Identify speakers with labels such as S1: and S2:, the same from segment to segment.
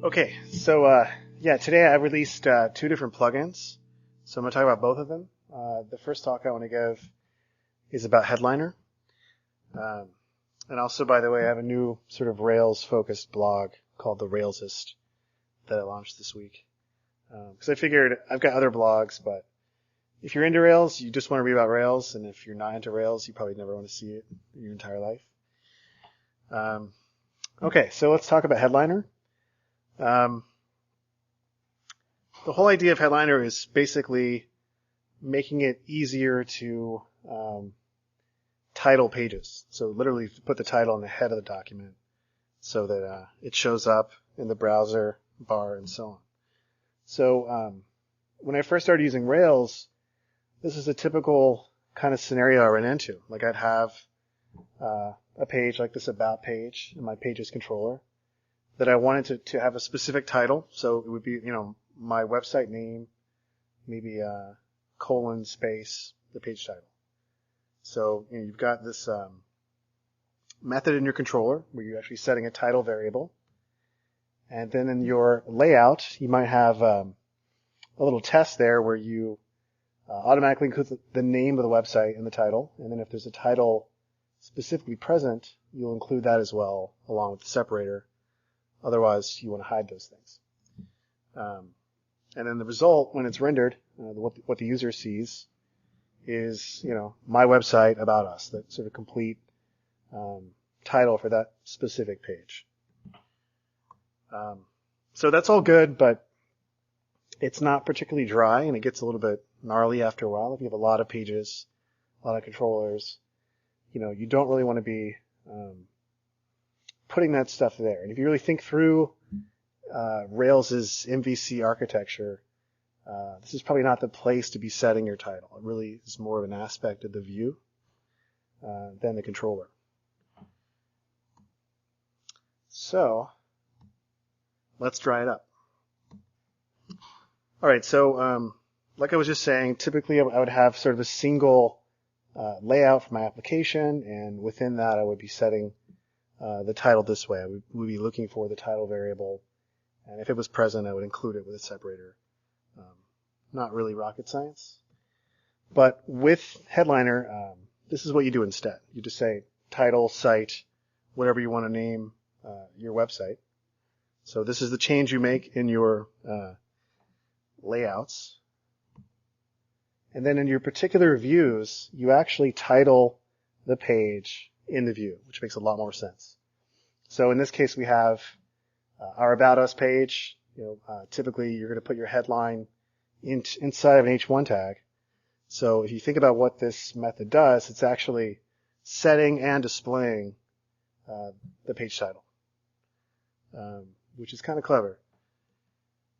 S1: Okay, so yeah, today I released two different plugins. So I'm going to talk about both of them. The first talk I want to give is about Headliner. Um, and also, by the way, I have a new sort of Rails-focused blog called The Railsist that I launched this week. Because I figured I've got other blogs, but if you're into Rails, you just want to read about Rails, and if you're not into Rails, you probably never want to see it in your entire life. Okay, so let's talk about Headliner. The whole idea of Headliner is basically making it easier to title pages. So literally put the title in the head of the document so that it shows up in the browser bar and so on. So when I first started using Rails, this is a typical kind of scenario I ran into. Like I'd have a page like this About page in my Pages controller that I wanted to have a specific title. So it would be, my website name, maybe colon space the page title. So you've got this method in your controller where you're actually setting a title variable. And then in your layout, you might have a little test there where you automatically include the name of the website in the title. And then if there's a title specifically present, you'll include that as well along with the separator. Otherwise, you want to hide those things. And then the result, when it's rendered, what the user sees is, my website about us, that sort of complete title for that specific page. So that's all good, but it's not particularly dry, and it gets a little bit gnarly after a while. If you have a lot of pages, a lot of controllers, you don't really want to be putting that stuff there. And if you really think through Rails' MVC architecture, this is probably not the place to be setting your title. It really is more of an aspect of the view than the controller. So let's dry it up. All right, so like I was just saying, typically I would have sort of a single layout for my application, and within that I would be setting the title this way. I would be looking for the title variable, and if it was present, I would include it with a separator. Not really rocket science. But with Headliner, this is what you do instead. You just say title, site, whatever you want to name your website. So this is the change you make in your layouts. And then in your particular views, you actually title the page in the view, which makes a lot more sense. So in this case, we have our About Us page. Typically, you're going to put your headline inside of an H1 tag. So if you think about what this method does, it's actually setting and displaying the page title, which is kind of clever.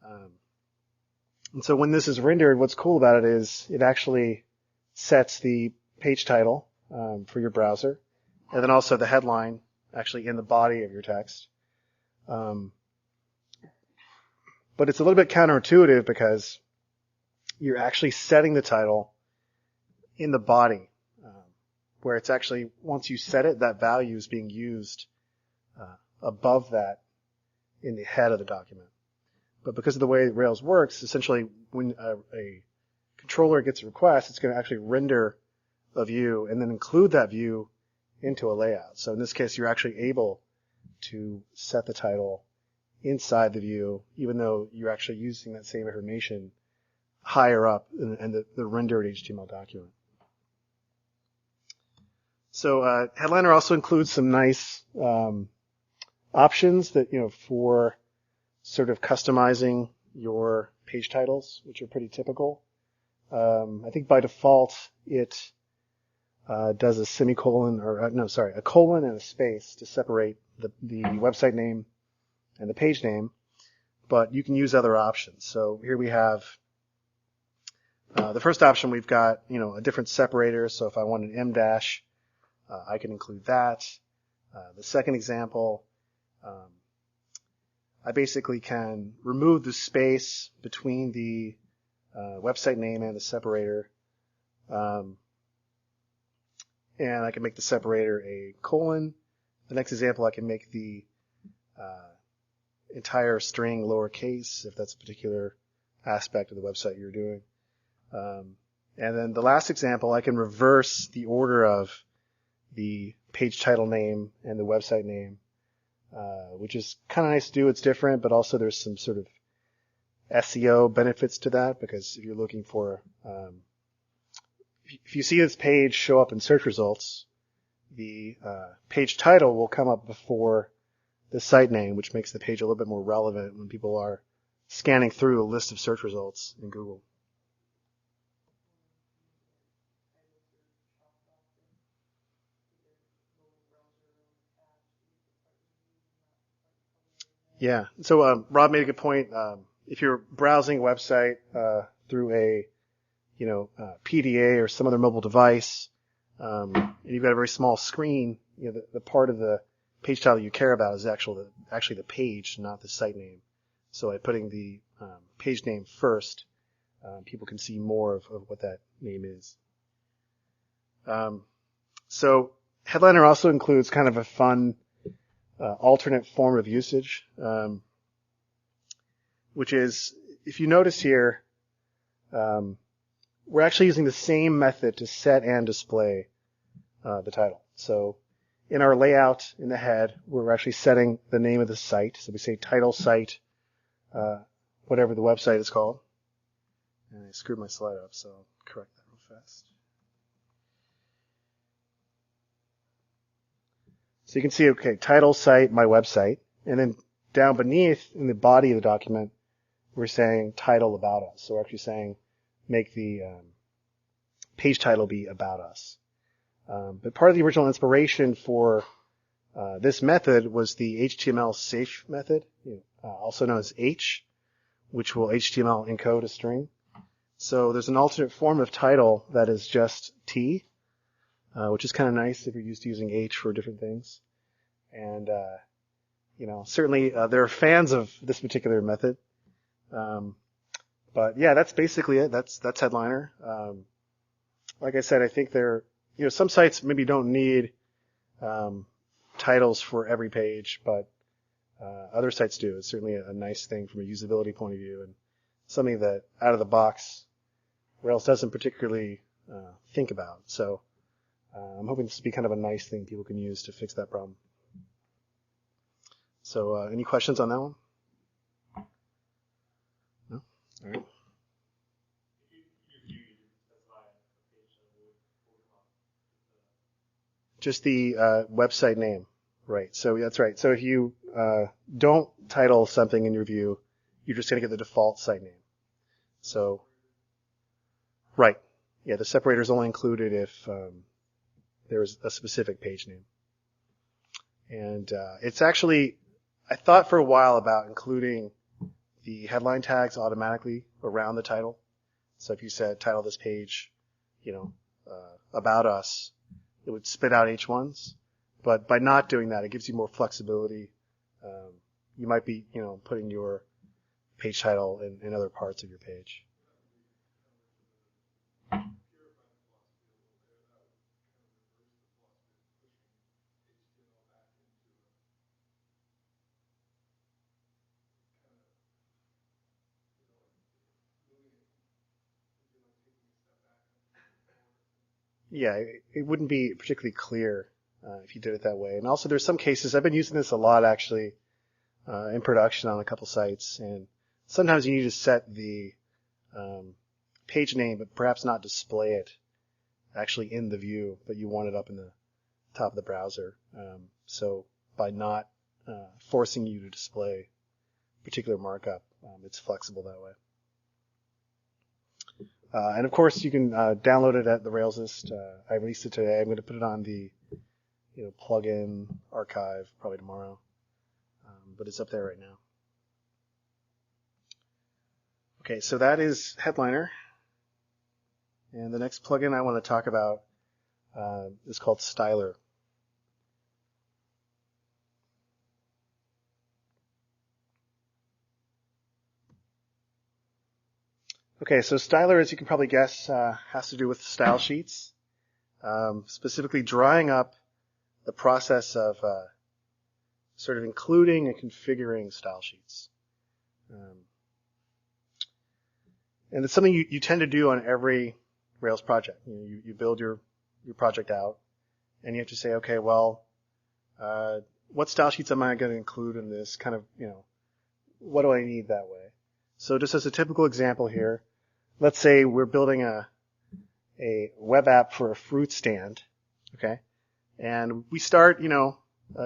S1: And so when this is rendered, what's cool about it is it actually sets the page title for your browser, and then also the headline actually in the body of your text. But it's a little bit counterintuitive because you're actually setting the title in the body, where it's actually, once you set it, that value is being used above that in the head of the document. But because of the way Rails works, essentially when a controller gets a request, it's going to actually render a view and then include that view into a layout. So in this case, you're actually able to set the title inside the view, even though you're actually using that same information higher up in the rendered HTML document. So Headliner also includes some nice options that, for sort of customizing your page titles, which are pretty typical. I think by default it does a semicolon a colon and a space to separate the website name and the page name, but you can use other options. So here we have the first option. We've got a different separator. So if I want an M dash, I can include that. The second example, I basically can remove the space between the website name and the separator, and I can make the separator a colon. The next example, I can make the entire string lowercase if that's a particular aspect of the website you're doing. And then the last example, I can reverse the order of the page title name and the website name, which is kind of nice to do. It's different, but also there's some sort of SEO benefits to that, because if you're looking for, if you see this page show up in search results, the page title will come up before the site name, which makes the page a little bit more relevant when people are scanning through a list of search results in Google. Yeah. So Rob made a good point. If you're browsing a website through a PDA or some other mobile device, and you've got a very small screen, the part of the page title you care about is actually the page, not the site name. So by putting the page name first, people can see more of what that name is. So Headliner also includes kind of a fun alternate form of usage, which is, if you notice here, we're actually using the same method to set and display the title. So in our layout in the head, we're actually setting the name of the site. So we say title site, whatever the website is called. And I screwed my slide up, so I'll correct that real fast. So you can see, okay, title site, my website. And then down beneath in the body of the document, we're saying title about us. So we're actually saying make the page title be about us. But part of the original inspiration for this method was the HTML safe method, also known as H, which will HTML encode a string. So there's an alternate form of title that is just T, which is kind of nice if you're used to using H for different things. And, certainly there are fans of this particular method. But yeah, that's basically it. That's Headliner. Like I said, I think some sites maybe don't need titles for every page, but other sites do. It's certainly a nice thing from a usability point of view, and something that out of the box Rails doesn't particularly think about. So I'm hoping this will be kind of a nice thing people can use to fix that problem. So any questions on that one? No? All right. Just the website name. Right. So that's right. So if you don't title something in your view, you're just going to get the default site name. So, right. Yeah, the separator is only included if there is a specific page name. And it's actually, I thought for a while about including the headline tags automatically around the title. So if you said title this page, about us, it would spit out H1s. But by not doing that, it gives you more flexibility. You might be, putting your page title in other parts of your page. Yeah, it wouldn't be particularly clear if you did it that way. And also there's some cases, I've been using this a lot actually in production on a couple sites, and sometimes you need to set the page name, but perhaps not display it actually in the view, but you want it up in the top of the browser. So by not forcing you to display particular markup, it's flexible that way. And of course, you can download it at the Rails list. I released it today. I'm going to put it on the plugin archive probably tomorrow, but it's up there right now. Okay, so that is Headliner. And the next plugin I want to talk about is called Styler. Okay, so Styler, as you can probably guess, has to do with style sheets, specifically drawing up the process of sort of including and configuring style sheets. And it's something you tend to do on every Rails project. You build your project out, and you have to say, okay, well, what style sheets am I going to include in this kind of, what do I need that way? So just as a typical example here, let's say we're building a web app for a fruit stand, okay? And we start,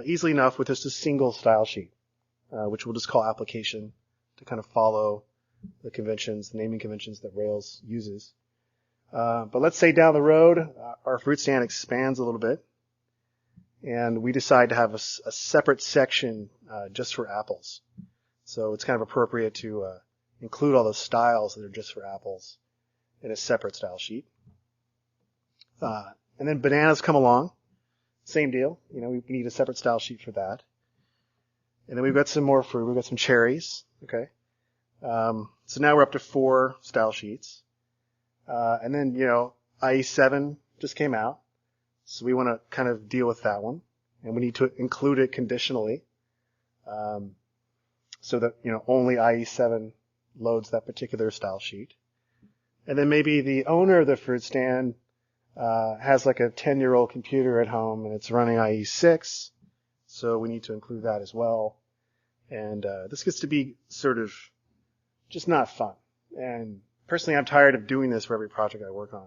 S1: easily enough with just a single style sheet, which we'll just call application to kind of follow the conventions, the naming conventions that Rails uses. But let's say down the road, our fruit stand expands a little bit, and we decide to have a separate section just for apples. So it's kind of appropriate to include all those styles that are just for apples in a separate style sheet. And then bananas come along. Same deal. We need a separate style sheet for that. And then we've got some more fruit. We've got some cherries. Okay. So now we're up to 4 style sheets. And then, IE7 just came out. So we want to kind of deal with that one. And we need to include it conditionally. So that, only IE7 loads that particular style sheet. And then maybe the owner of the fruit stand has like a 10-year-old computer at home and it's running IE6. So we need to include that as well. And this gets to be sort of just not fun. And personally, I'm tired of doing this for every project I work on.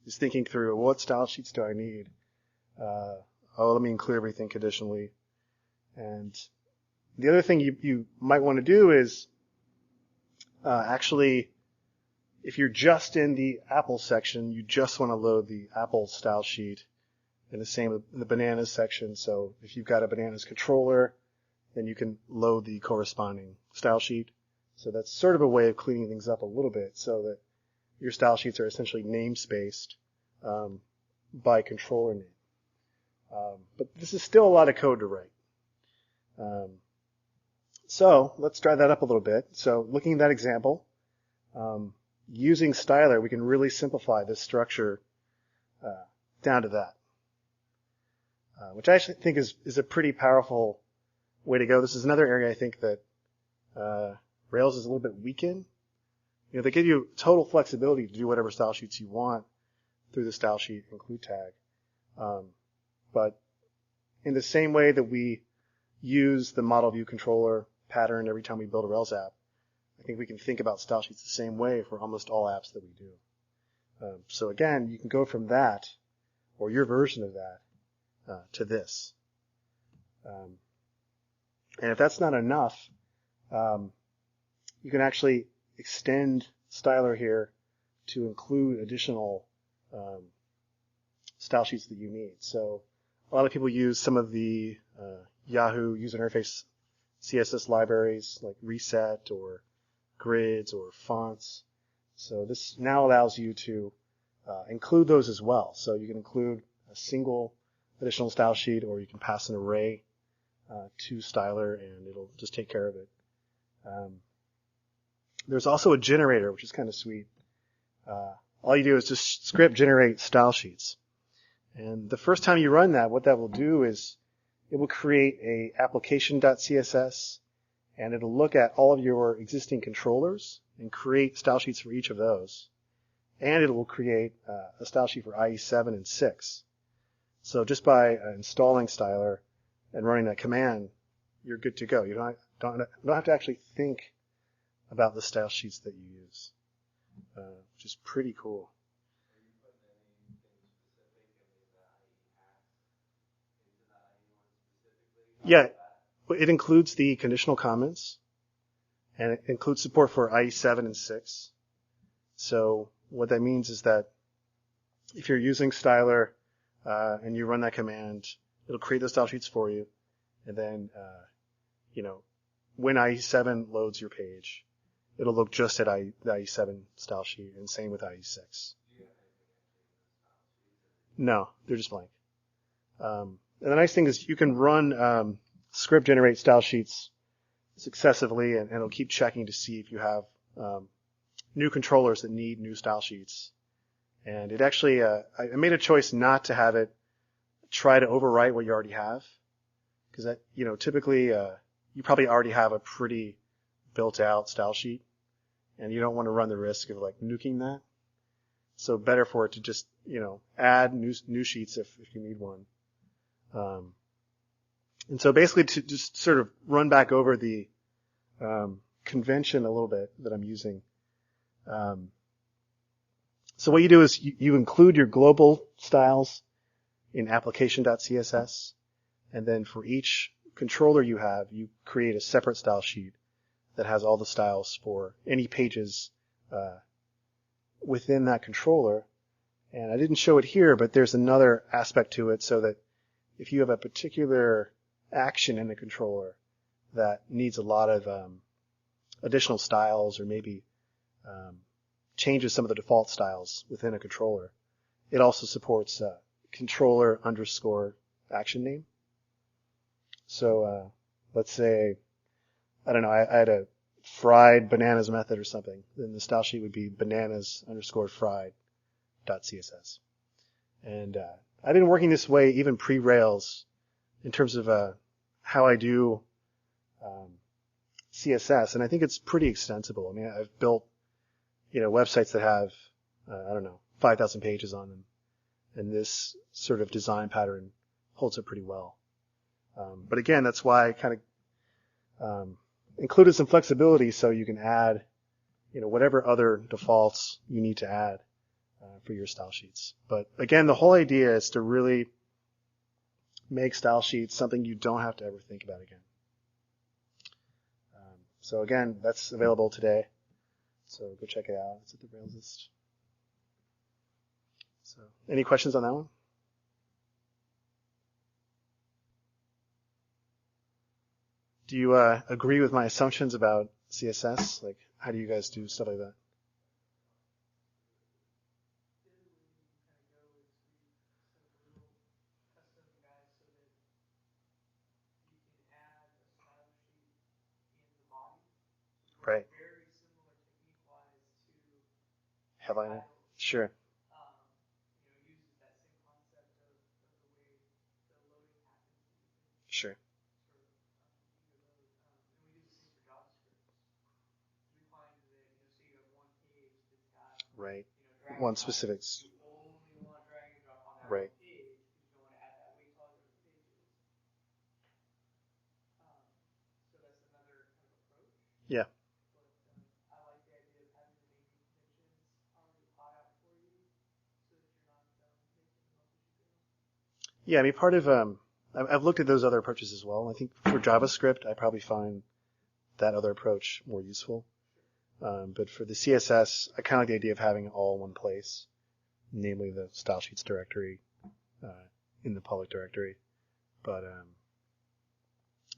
S1: Just thinking through, what style sheets do I need? Let me include everything conditionally. And the other thing you might want to do is actually, if you're just in the Apple section, you just want to load the Apple style sheet, and the same in the bananas section. So if you've got a bananas controller, then you can load the corresponding style sheet. So that's sort of a way of cleaning things up a little bit so that your style sheets are essentially namespaced by controller name. But this is still a lot of code to write. So let's drive that up a little bit. So looking at that example, using styler, we can really simplify this structure down to that, which I actually think is a pretty powerful way to go. This is another area I think that Rails is a little bit weak in. They give you total flexibility to do whatever style sheets you want through the style sheet include tag. But in the same way that we use the model view controller pattern every time we build a Rails app, I think we can think about style sheets the same way for almost all apps that we do. So again, you can go from that, or your version of that, to this. And if that's not enough, you can actually extend styler here to include additional style sheets that you need. So a lot of people use some of the Yahoo user interface CSS libraries like Reset or grids or fonts. So this now allows you to include those as well. So you can include a single additional style sheet, or you can pass an array to styler and it'll just take care of it. There's also a generator, which is kind of sweet. All you do is just script generate style sheets. And the first time you run that, what that will do is it will create a application.css, and it'll look at all of your existing controllers and create style sheets for each of those. And it will create a style sheet for IE7 and 6. So just by installing styler and running that command, you're good to go. You don't have to actually think about the style sheets that you use, which is pretty cool. Yeah, it includes the conditional comments, and it includes support for IE7 and 6. So what that means is that if you're using styler and you run that command, it'll create those style sheets for you, and then when IE7 loads your page, it'll look just at the IE7 style sheet, and same with IE6. No, they're just blank. And the nice thing is you can run script generate style sheets successively, and it'll keep checking to see if you have new controllers that need new style sheets. And it actually, I made a choice not to have it try to overwrite what you already have, because that, typically you probably already have a pretty built out style sheet, and you don't want to run the risk of like nuking that. So better for it to just add new sheets if you need one. And so basically to just sort of run back over the convention a little bit that I'm using. So what you do is you include your global styles in application.css, and then for each controller you have, you create a separate style sheet that has all the styles for any pages within that controller. And I didn't show it here, but there's another aspect to it, so that if you have a particular action in the controller that needs a lot of additional styles, or maybe changes some of the default styles within a controller, it also supports controller underscore action name. So let's say, I don't know, I had a fried bananas method or something, then the style sheet would be bananas underscore fried dot CSS. And I've been working this way even pre-Rails in terms of how I do CSS, and I think it's pretty extensible. I mean, I've built websites that have 5,000 pages on them, and this sort of design pattern holds up pretty well. But again, that's why I kind of included some flexibility, so you can add whatever other defaults you need to add for your style sheets. But again, the whole idea is to really make style sheets something you don't have to ever think about again. So again, that's available today. So go check it out. It's at the Rails list. So any questions on that one? Do you agree with my assumptions about CSS? Like, how do you guys do stuff like that? Right. Headliner. Sure. Sure. Right. One specific. Right. Yeah. Yeah, I mean, part of I've looked at those other approaches as well. I think for JavaScript, I probably find that other approach more useful. But for the CSS, I kind of like the idea of having it all in one place, namely the style sheets directory in the public directory. But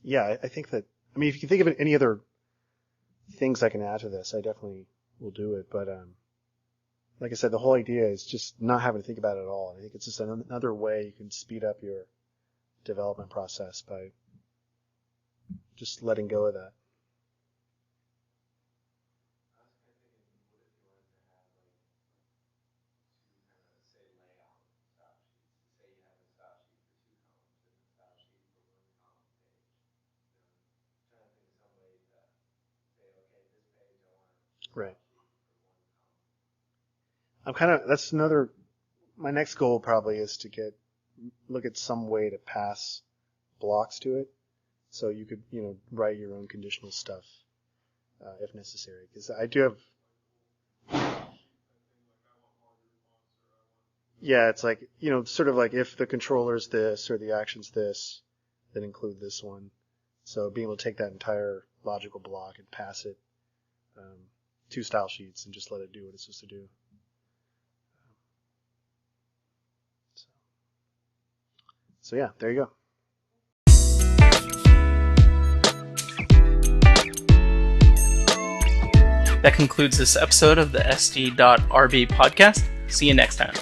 S1: yeah, I think that, I mean, if you can think of any other things I can add to this, I definitely will do it. But like I said, the whole idea is just not having to think about it at all. I think it's just another way you can speed up your development process by just letting go of that. Right. That's my next goal probably is to look at some way to pass blocks to it. So you could, write your own conditional stuff, if necessary. Because I do have, yeah, it's like, sort of like if the controller's this or the action's this, then include this one. So being able to take that entire logical block and pass it to style sheets and just let it do what it's supposed to do. So yeah, there you go.
S2: That concludes this episode of the SD.RB podcast. See you next time.